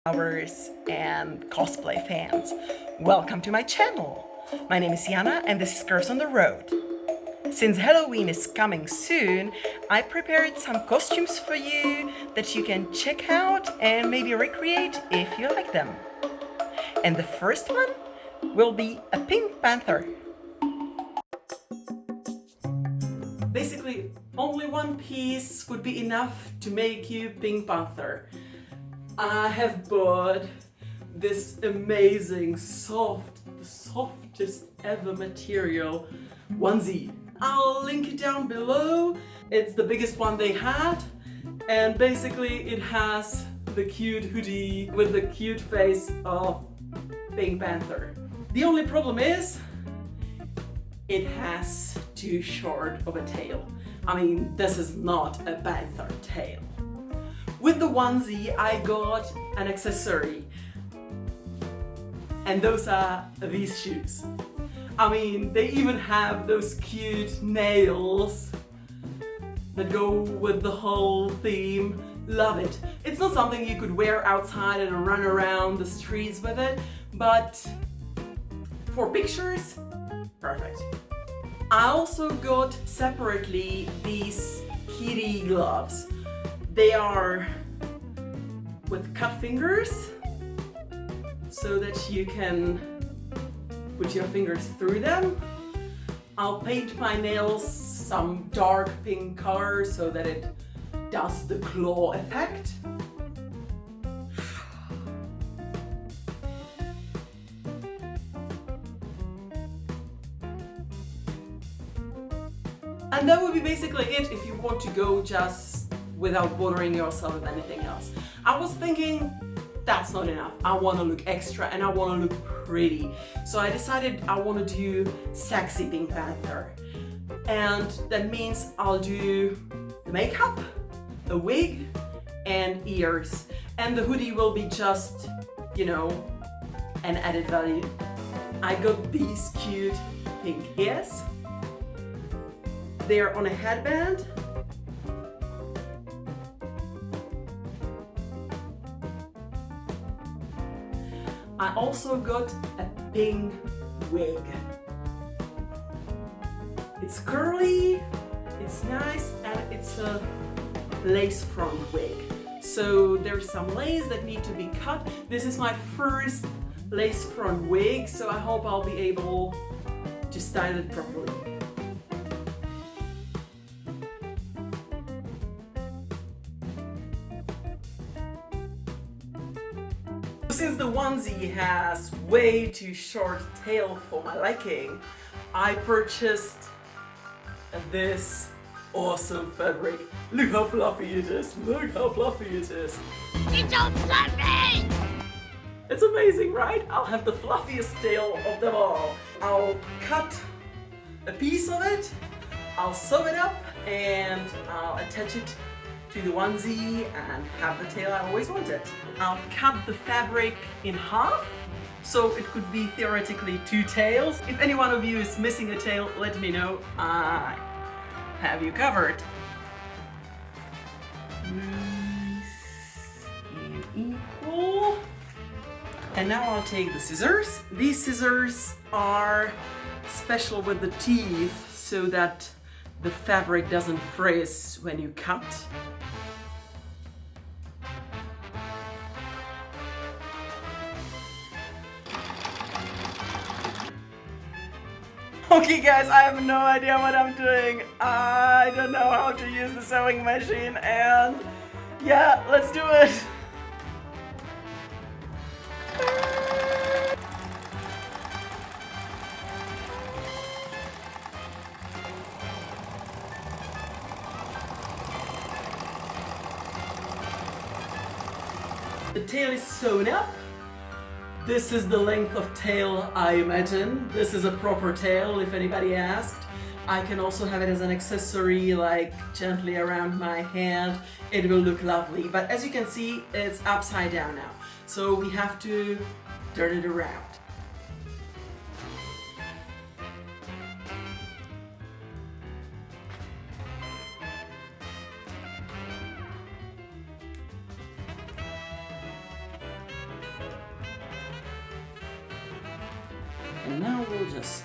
Flowers and cosplay fans. Welcome to my channel. My name is Jana and this is Curves on the Road. Since Halloween is coming soon, I prepared some costumes for you that you can check out and maybe recreate if you like them. And the first one will be a pink panther. Basically, only one piece would be enough to make you Pink Panther. I have bought this amazing the softest ever material onesie. I'll link it down below. It's the biggest one they had, and basically it has the cute hoodie with the cute face of Pink Panther. The only problem is it has too short of a tail. I mean, this is not a panther tail. With the onesie, I got an accessory, and those are these shoes. I mean, they even have those cute nails that go with the whole theme. Love it. It's not something you could wear outside and run around the streets with it, but for pictures, perfect. I also got separately these kitty gloves. They are with cut fingers so that you can put your fingers through them. I'll paint my nails some dark pink color so that it does the claw effect. And that would be basically it if you want to go just without bothering yourself with anything else. I was thinking that's not enough. I want to look extra and I want to look pretty. So I decided I want to do sexy Pink Panther. And that means I'll do the makeup, a wig, and ears. And the hoodie will be just, you know, an added value. I got these cute pink ears. They're on a headband. I also got a pink wig. It's curly, it's nice, and it's a lace front wig. So there's some lace that need to be cut. This is my first lace front wig, so I hope I'll be able to style it properly. Since the onesie has way too short tail for my liking, I purchased this awesome fabric. Look how fluffy it is, look how fluffy it is. It's so fluffy! It's amazing, right? I'll have the fluffiest tail of them all. I'll cut a piece of it, I'll sew it up, and I'll attach it to the onesie and have the tail I always wanted. I'll cut the fabric in half, so it could be theoretically two tails. If any one of you is missing a tail, let me know. I have you covered. Nice and equal. And now I'll take the scissors. These scissors are special with the teeth so that the fabric doesn't frizz when you cut. Okay guys, I have no idea what I'm doing. I don't know how to use the sewing machine, and yeah, let's do it. The tail is sewn up. This is the length of tail I imagine. This is a proper tail if anybody asked. I can also have it as an accessory, like gently around my hand. It will look lovely. But as you can see, it's upside down now. So we have to turn it around. And now we'll just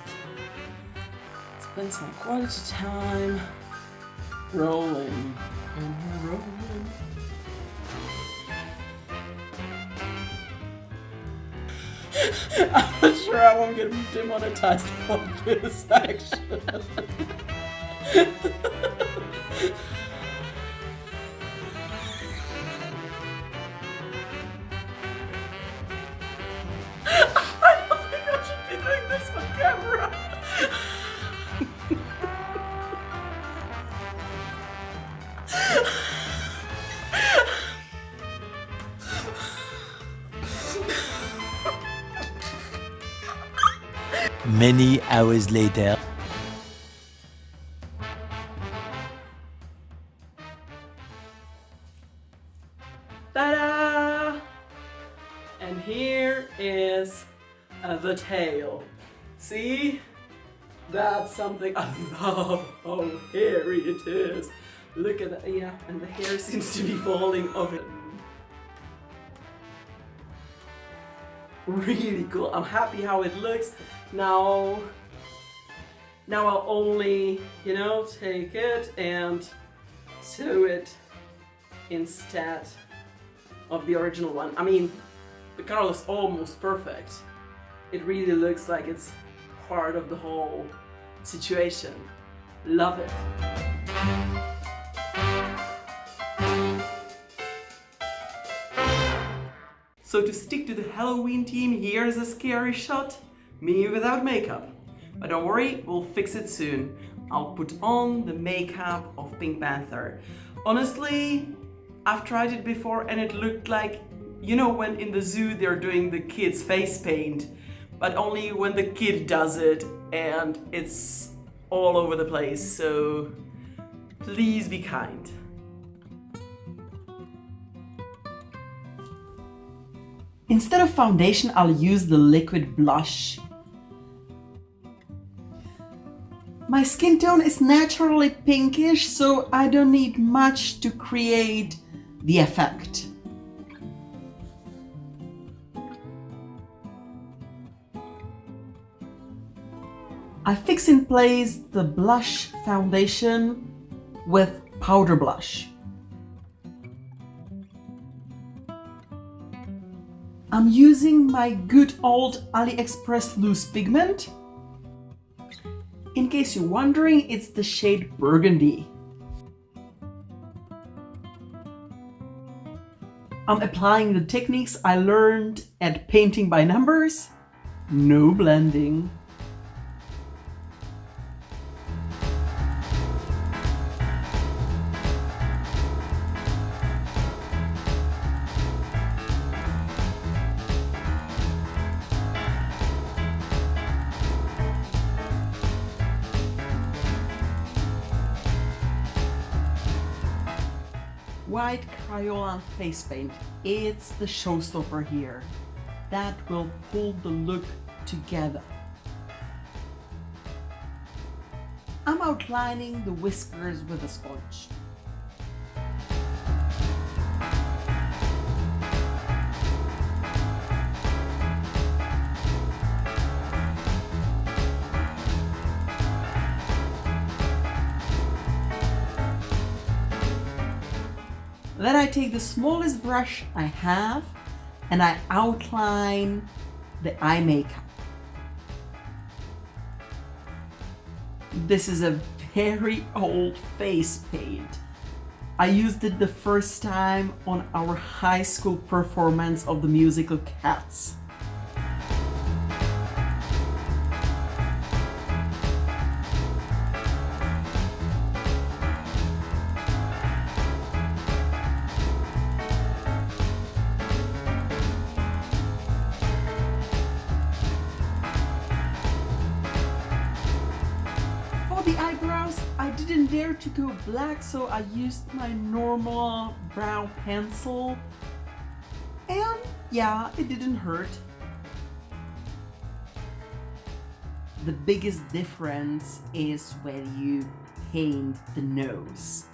spend some quality time rolling and rolling. I'm not sure I won't get demonetized for this action. I don't think I should be doing this on camera. Many hours later. Ta-da! And here is the tail. See? That's something I love how hairy it is. Look at that, yeah, and the hair seems to be falling off it. Really cool. I'm happy how it looks. Now I'll only, take it and sew it instead of the original one. I mean, the color is almost perfect. It really looks like it's part of the whole situation. Love it. So to stick to the Halloween theme, here's a scary shot. Me without makeup. But don't worry, we'll fix it soon. I'll put on the makeup of Pink Panther. Honestly, I've tried it before and it looked like, when in the zoo they're doing the kid's face paint, but only when the kid does it and it's all over the place, so please be kind. Instead of foundation, I'll use the liquid blush. My skin tone is naturally pinkish, so I don't need much to create the effect. I fix in place the blush foundation with powder blush. I'm using my good old AliExpress loose pigment. In case you're wondering, it's the shade Burgundy. I'm applying the techniques I learned at Painting by Numbers. No blending. White Crayola face paint. It's the showstopper here. That will pull the look together. I'm outlining the whiskers with a sponge. Then I take the smallest brush I have and I outline the eye makeup. This is a very old face paint. I used it the first time on our high school performance of the musical Cats. Eyebrows, I didn't dare to go black, so I used my normal brow pencil, and yeah, it didn't hurt. The biggest difference is when you paint the nose.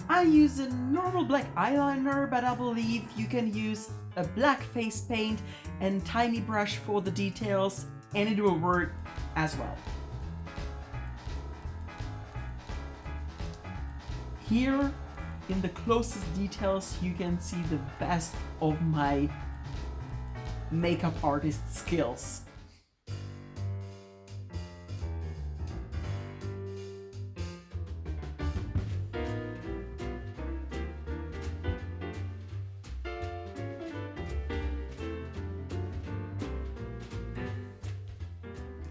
I use a normal black eyeliner, but I believe you can use a black face paint and tiny brush for the details, and it will work as well. Here, in the closest details, you can see the best of my makeup artist skills.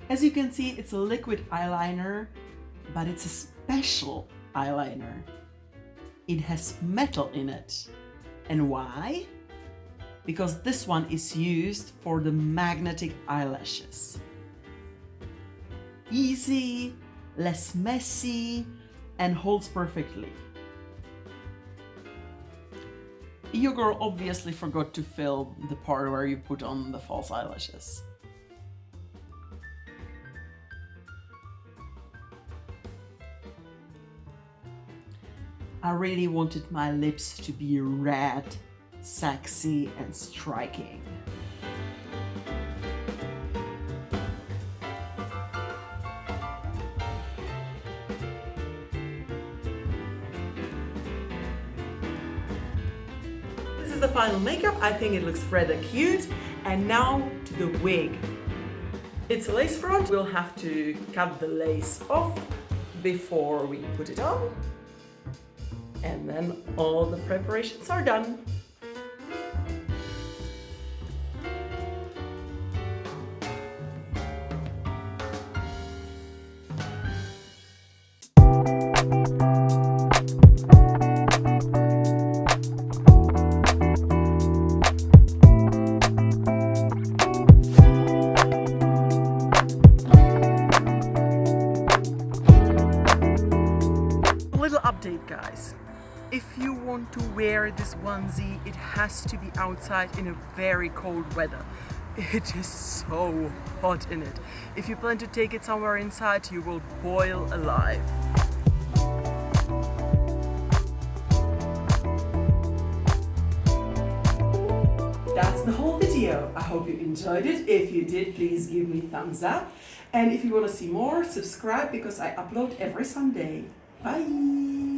As you can see, it's a liquid eyeliner, but it's a special eyeliner. It has metal in it. And why? Because this one is used for the magnetic eyelashes. Easy, less messy, and holds perfectly. Your girl obviously forgot to fill the part where you put on the false eyelashes. I really wanted my lips to be red, sexy, and striking. This is the final makeup. I think it looks rather cute. And now to the wig. It's a lace front. We'll have to cut the lace off before we put it on. And then all the preparations are done. Little update, guys. If you want to wear this onesie, it has to be outside in a very cold weather. It is so hot in it. If you plan to take it somewhere inside, you will boil alive. That's the whole video. I hope you enjoyed it. If you did, please give me a thumbs up. And if you want to see more, subscribe because I upload every Sunday. Bye!